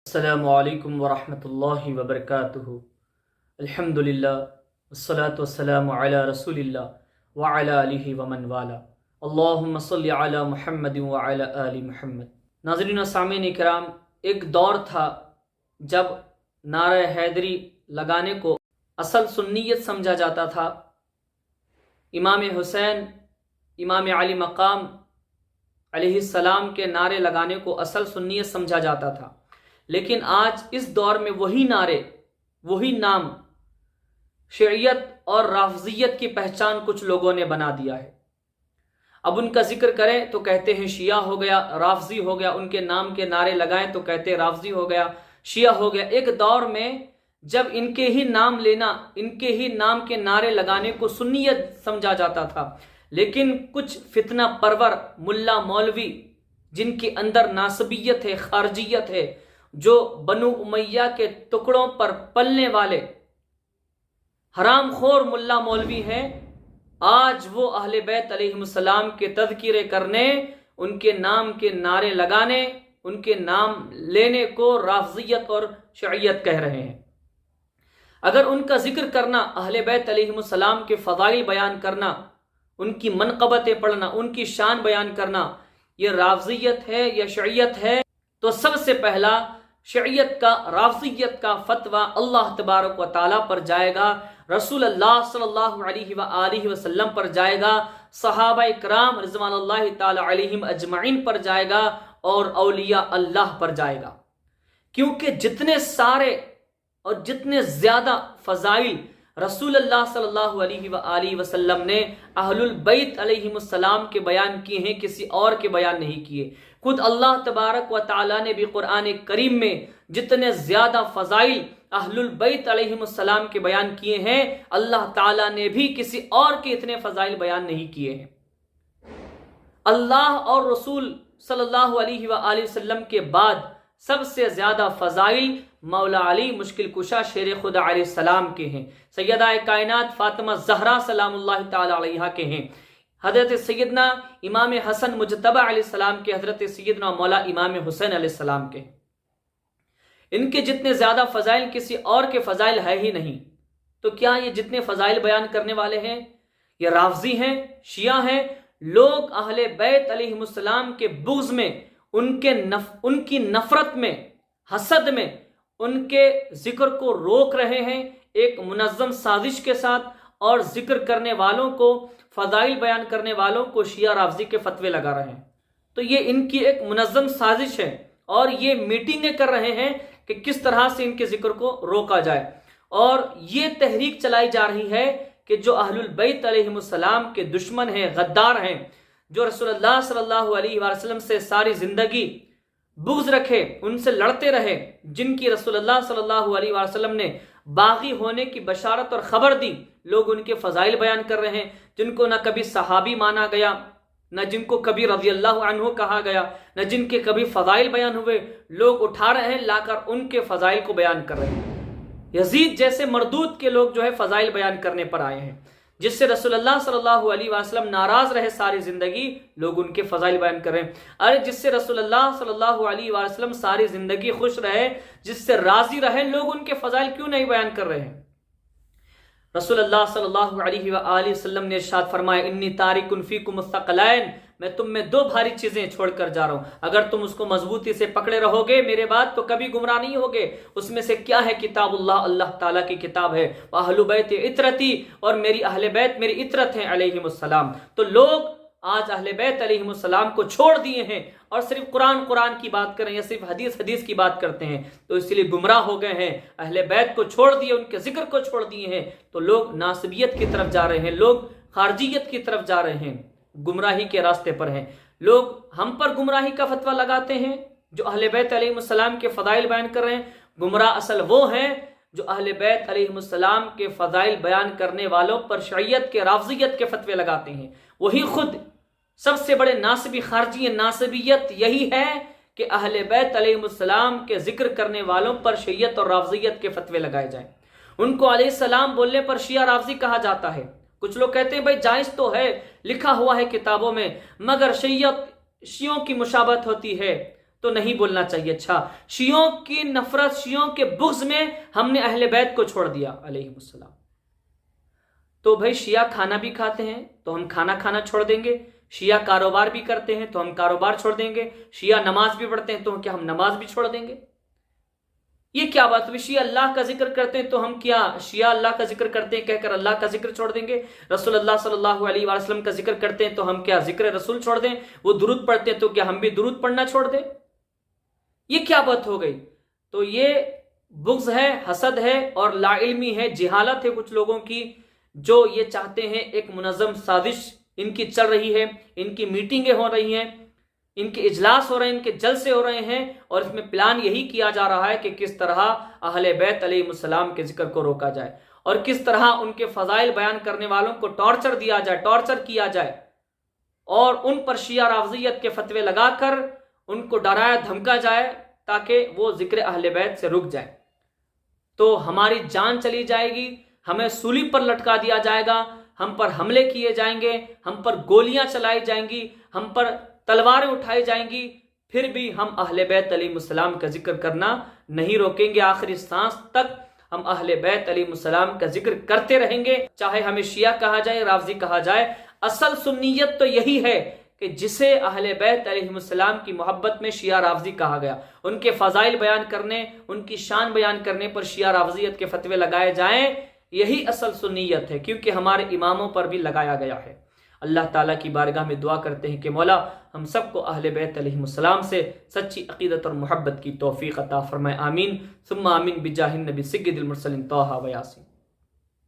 السلام علیکم ورحمۃ اللہ وبرکاتہ۔ الحمدللہ والصلاة والسلام علی رسول اللہ وعلی آلہ ومن والا، اللہم صلی علی محمد وعلی آل محمد۔ ناظرین و سامعین کرام، ایک دور تھا جب نعرہ حیدری لگانے کو اصل سنیت سمجھا جاتا تھا، امام حسین امام علی مقام علیہ السلام کے نعرے لگانے کو اصل سنیت سمجھا جاتا تھا، لیکن آج اس دور میں وہی نعرے، وہی نام شیعیت اور رافضیت کی پہچان کچھ لوگوں نے بنا دیا ہے۔ اب ان کا ذکر کریں تو کہتے ہیں شیعہ ہو گیا، رافضی ہو گیا، ان کے نام کے نعرے لگائیں تو کہتے ہیں رافضی ہو گیا، شیعہ ہو گیا۔ ایک دور میں جب ان کے ہی نام لینا، ان کے ہی نام کے نعرے لگانے کو سنیت سمجھا جاتا تھا، لیکن کچھ فتنہ پرور ملا مولوی جن کے اندر ناسبیت ہے، خارجیت ہے، جو بنو امیہ کے ٹکڑوں پر پلنے والے حرام خور ملا مولوی ہیں، آج وہ اہل بیت علیہم السلام کے تذکرے کرنے، ان کے نام کے نعرے لگانے، ان کے نام لینے کو رافضیت اور شیعیت کہہ رہے ہیں۔ اگر ان کا ذکر کرنا، اہل بیت علیہم السلام کے فضائل بیان کرنا، ان کی منقبتیں پڑھنا، ان کی شان بیان کرنا، یہ رافضیت ہے یا شیعیت ہے، تو سب سے پہلا شیعیت کا، رافضیت کا فتویٰ اللہ تبارک و تعالیٰ پر جائے گا، رسول اللہ صلی اللہ علیہ وآلہ وسلم پر جائے گا، صحابہ کرام رضوان اللہ تعالی علیہم اجمعین پر جائے گا، اور اولیاء اللہ پر جائے گا، کیونکہ جتنے سارے اور جتنے زیادہ فضائل رسول اللہ صلی اللہ علیہ وآلہ وسلم نے اہل البیت علیہم السلام کے بیان کیے ہیں، کسی اور کے بیان نہیں کیے۔ خود اللہ تبارک و تعالیٰ نے بھی قرآن کریم میں جتنے زیادہ فضائل اہل البیت علیہم السلام کے بیان کیے ہیں، اللہ تعالیٰ نے بھی کسی اور کے اتنے فضائل بیان نہیں کیے ہیں۔ اللہ اور رسول صلی اللہ علیہ وآلہ وسلم کے بعد سب سے زیادہ فضائل مولا علی مشکل کشا شیر خدا علیہ السلام کے ہیں، سیدہ کائنات فاطمہ زہرا سلام اللہ تعالی علیہا کے ہیں، حضرت سیدنا امام حسن مجتبی علیہ السلام کے، حضرت سیدنا مولا امام حسین علیہ السلام کے۔ ان کے جتنے زیادہ فضائل کسی اور کے فضائل ہے ہی نہیں، تو کیا یہ جتنے فضائل بیان کرنے والے ہیں یہ رافضی ہیں، شیعہ ہیں؟ لوگ اہل بیت علیہم السلام کے بغض میں، ان کی نفرت میں، حسد میں ان کے ذکر کو روک رہے ہیں ایک منظم سازش کے ساتھ، اور ذکر کرنے والوں کو، فضائل بیان کرنے والوں کو شیعہ رافضی کے فتوے لگا رہے ہیں۔ تو یہ ان کی ایک منظم سازش ہے، اور یہ میٹنگیں کر رہے ہیں کہ کس طرح سے ان کے ذکر کو روکا جائے، اور یہ تحریک چلائی جا رہی ہے کہ جو اہل البیت علیہم السلام کے دشمن ہیں، غدار ہیں، جو رسول اللہ صلی اللہ علیہ وسلم سے ساری زندگی بغض رکھے، ان سے لڑتے رہے، جن کی رسول اللہ صلی اللہ علیہ وسلم نے باغی ہونے کی بشارت اور خبر دی، لوگ ان کے فضائل بیان کر رہے ہیں، جن کو نہ کبھی صحابی مانا گیا، نہ جن کو کبھی رضی اللہ عنہ کہا گیا، نہ جن کے کبھی فضائل بیان ہوئے، لوگ اٹھا رہے ہیں، لا کر ان کے فضائل کو بیان کر رہے ہیں۔ یزید جیسے مردود کے لوگ جو ہے فضائل بیان کرنے پر آئے ہیں، جس سے رسول اللہ صلی اللہ علیہ وسلم ناراض رہے ساری زندگی، لوگ ان کے فضائل بیان کر رہے ہیں۔ ارے جس سے رسول اللہ صلی اللہ علیہ وسلم ساری زندگی خوش رہے، جس سے راضی رہے، لوگ ان کے فضائل کیوں نہیں بیان کر رہے ہیں؟ رسول اللہ صلی اللہ علیہ وآلہ وسلم نے ارشاد فرمایا، انی تارک فیکم الثقلین، میں تم میں دو بھاری چیزیں چھوڑ کر جا رہا ہوں، اگر تم اس کو مضبوطی سے پکڑے رہو گے میرے بعد تو کبھی گمراہ نہیں ہوگے۔ اس میں سے کیا ہے؟ کتاب اللہ، اللہ تعالیٰ کی کتاب ہے، اہل بیت عطرتی، اور میری اہل بیت میری عطرت ہیں علیہم السلام۔ تو لوگ آج اہل بیت علیہم السلام کو چھوڑ دیے ہیں، اور صرف قرآن کی بات کریں یا صرف حدیث کی بات کرتے ہیں، تو اس لیے گمراہ ہو گئے ہیں، اہل بیت کو چھوڑ دیے، ان کے ذکر کو چھوڑ دیے ہیں، تو لوگ ناسبیت کی طرف جا رہے ہیں، لوگ خارجیت کی طرف جا رہے ہیں، گمراہی کے راستے پر ہیں۔ لوگ ہم پر گمراہی کا فتویٰ لگاتے ہیں جو اہل بیت علیہم السلام کے فضائل بیان کر رہے ہیں۔ گمراہ اصل وہ ہیں جو اہل بیت علیہم السلام کے فضائل بیان کرنے والوں پر شیعیت کے، رافضیت کے فتوے لگاتے ہیں، وہی خود سب سے بڑے ناسبی خارجی ہیں۔ ناسبیت یہی ہے کہ اہل بیت علیہم السلام کے ذکر کرنے والوں پر شیعیت اور رافضیت کے فتوے لگائے جائیں۔ ان کو علیہ السلام بولنے پر شیعہ رافضی کہا جاتا ہے۔ کچھ لوگ کہتے ہیں بھائی جائز تو ہے، لکھا ہوا ہے کتابوں میں، مگر شیعوں کی مشابہت ہوتی ہے، تو نہیں بولنا چاہیے اچھا شیعوں کی نفرت، شیعوں کے بغض میں ہم نے اہل بیت کو چھوڑ دیا علیہ السلام. تو بھائی شیعہ کھانا بھی کھاتے ہیں تو ہم کھانا کھانا چھوڑ دیں گے، شیعہ کاروبار بھی کرتے ہیں تو ہم کاروبار چھوڑ دیں گے، شیعہ نماز بھی پڑھتے ہیں تو کیا ہم نماز بھی چھوڑ دیں گے؟ یہ کیا بات ہوئی؟ شیعہ اللہ کا ذکر کرتے ہیں تو ہم کیا شیعہ اللہ کا ذکر کرتے ہیں کہہ کر اللہ کا ذکر چھوڑ دیں گے؟ رسول اللہ صلی اللہ علیہ وآلہ وسلم کا ذکر کرتے ہیں تو ہم کیا ذکر رسول چھوڑ دیں؟ وہ درود پڑھتے ہیں تو کیا ہم بھی درود پڑھنا چھوڑ دیں؟ یہ کیا بات ہو گئی؟ تو یہ بغض ہے، حسد ہے اور لا علمی ہے، جہالت ہے کچھ لوگوں کی، جو یہ چاہتے ہیں ایک منظم سازش ان کی چل رہی ہے، ان کی میٹنگیں ہو رہی ہیں، ان کے اجلاس ہو رہے ہیں، ان کے جلسے ہو رہے ہیں، اور اس میں پلان یہی کیا جا رہا ہے کہ کس طرح اہل بیت علیہ السلام کے ذکر کو روکا جائے اور کس طرح ان کے فضائل بیان کرنے والوں کو ٹارچر دیا جائے، ٹارچر کیا جائے، اور ان پر شیعہ رافضیت کے فتوے لگا کر ان کو ڈرایا دھمکا جائے تاکہ وہ ذکر اہل بیت سے رک جائے. تو ہماری جان چلی جائے گی، ہمیں سولی پر لٹکا دیا جائے گا، ہم پر حملے کیے جائیں گے، ہم پر گولیاں چلائی جائیں گی، ہم پر تلواریں اٹھائی جائیں گی، پھر بھی ہم اہل بیت علیہ السلام کا ذکر کرنا نہیں روکیں گے. آخری سانس تک ہم اہل بیت علیہ السلام کا ذکر کرتے رہیں گے، چاہے ہمیں شیعہ کہا جائے، رافضی کہا جائے. اصل سنیت تو یہی ہے کہ جسے اہل بیت علیہ السلام کی محبت میں شیعہ رافضی کہا گیا، ان کے فضائل بیان کرنے، ان کی شان بیان کرنے پر شیعہ رافضیت کے فتوے لگائے جائیں، یہی اصل سنیت ہے، کیونکہ ہمارے اماموں پر بھی لگایا گیا ہے. اللہ تعالیٰ کی بارگاہ میں دعا کرتے ہیں کہ مولا ہم سب کو اہل بیت علیہ السلام سے سچی عقیدت اور محبت کی توفیق عطا فرمائے. آمین ثم آمین بجاہ النبی سید المرسلین طٰہٰ و یاسین.